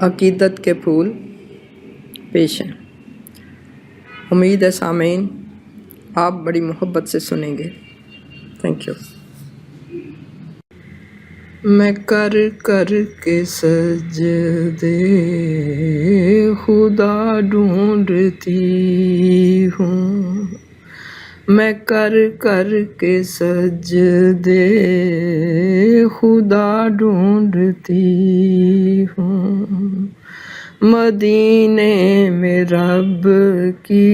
عقیدت کے پھول پیش ہیں۔ امید ہے سامعین آپ بڑی محبت سے سنیں گے۔ Thank you. میں کر کر کے سجدے خدا ڈھونڈتی ہوں، میں کر کر کے سجدے خدا ڈھونڈتی ہوں، مدینے میں رب کی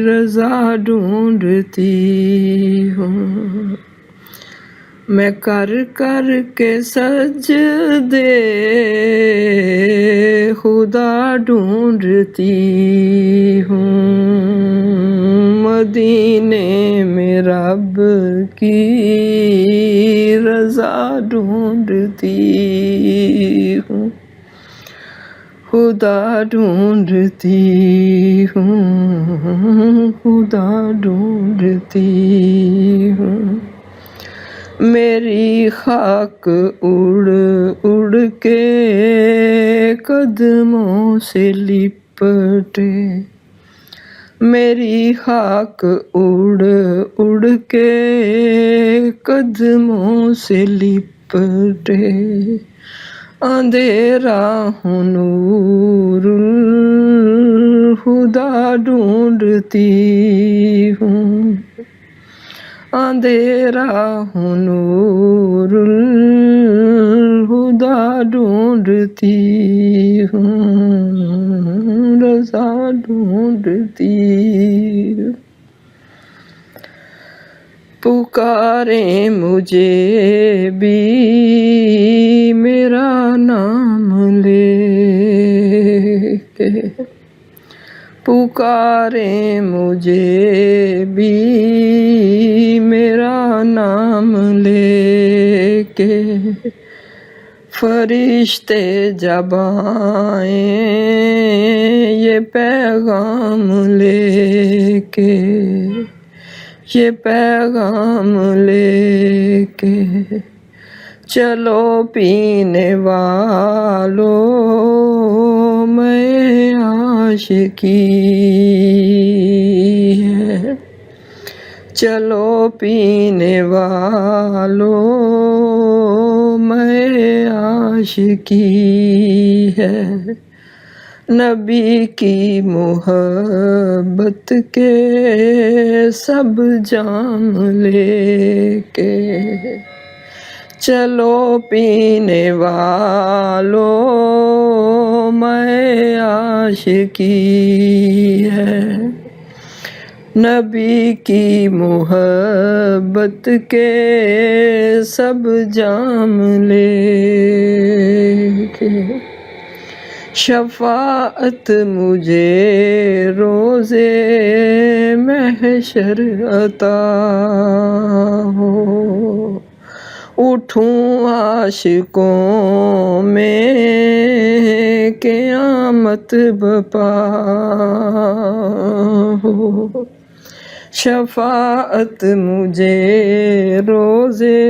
رضا ڈھونڈتی ہوں، میں کر کر کے سجدے خدا ڈھونڈتی ہوں، مدینے میں رب کی رضا ڈھونڈتی ہوں، خدا ڈھونڈتی ہوں، خدا ڈھونڈتی ہوں، میری خاک اڑ اڑ کے قدموں سے لپٹے، میری خاک اڑ اڑ کے قدموں سے لپٹے، اندھیرا ہوں نور الہدیٰ ڈھونڈتی ہوں، اندھیرا ہوں نور الہدیٰ ڈھونڈتی ہوں، رضا ڈھونڈتی ہوں، پکاریں مجھے بھی میرا نام لے کے، پکاریں مجھے بھی میرا نام لے کے، فرشتے جب آئیں یہ پیغام لے کے، یہ پیغام لے کے، چلو پینے والو میں عاشقی ہے، چلو پینے والو میں عاشقی ہے، نبی کی محبت کے سب جام لے کے، چلو پینے والو میں عاشقی ہے، نبی کی محبت کے سب جام لے کے، شفاعت مجھے روزے محشر عطا ہو، اٹھوں عاشقوں میں قیامت بپا ہو، شفاعت مجھے روزے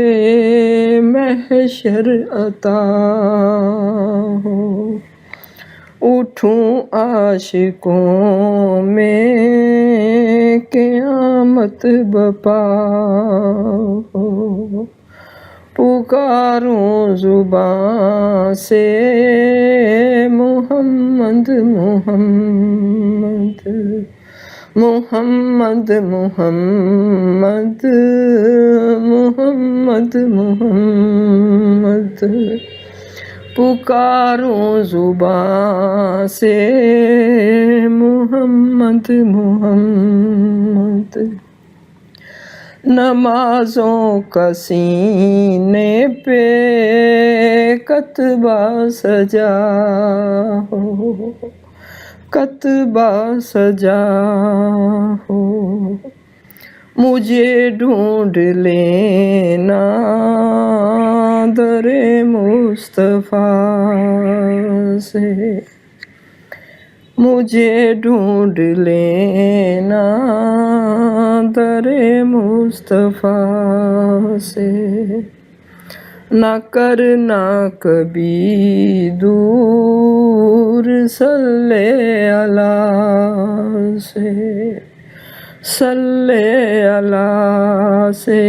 محشر عطا ہو، اٹھوں عاشقوں میں قیامت بپا ہو، پکاروں زبان سے محمد محمد محمد محمد محمد محمد، پکاروں زبان سے محمد محمد، نمازوں کا سینے پہ کتبہ سجا ہو، کتبہ سجا ہو، مجھے ڈھونڈ لینا در مصطفیٰ سے، مجھے ڈھونڈ لینا در مصطفیٰ سے، نہ کرنا کبھی دور صلی اللہ سے، صلی اللہ سے،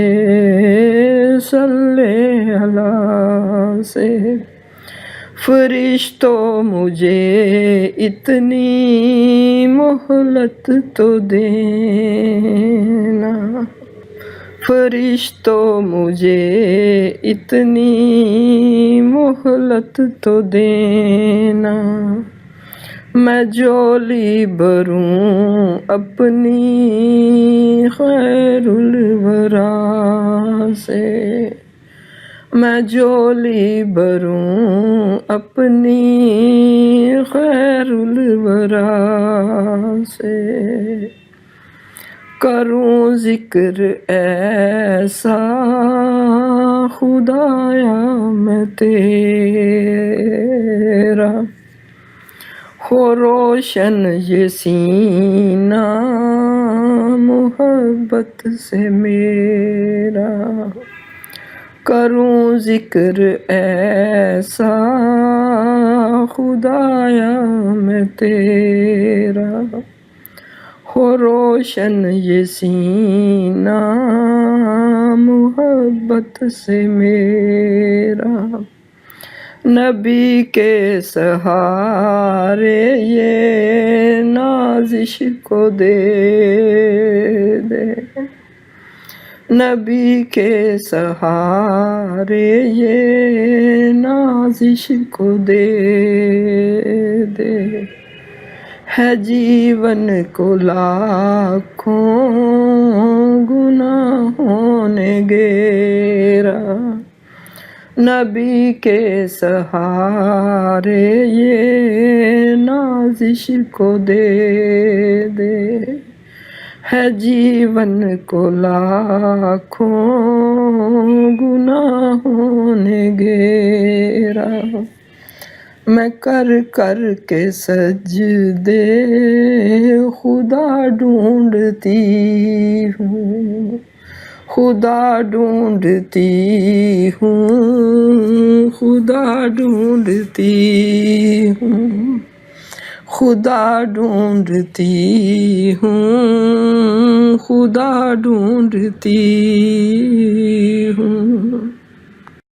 صلی اللہ سے۔ فرشتوں مجھے اتنی مہلت تو دینا، فرشتوں مجھے اتنی مہلت تو دینا، میں جولی بھروں اپنی خیر الورا سے، میں جولی بھروں اپنی خیر الورا سے۔ کروں ذکر ایسا خدایا میں تیرا، ہو روشن یہ سینہ محبت سے میرا، کروں ذکر ایسا خدایا میں تیرا، ہو روشن یہ سینہ محبت سے میرا، نبی کے سہارے یہ نازش کو دے دے، نبی کے سہارے یہ نازش کو دے دے، ہے جیون کو لاکھوں گناہوں نے گھیرا، نبی کے سہارے یہ نازش کو دے دے، ہے جیون کو لاکھوں گناہوں نے گھیرا، میں کر کر کے سجدے خدا ڈھونڈتی ہوں، خدا ڈھونڈتی ہوں، خدا ڈھونڈتی ہوں، خدا ڈھونڈتی ہوں، خدا ڈھونڈتی ہوں۔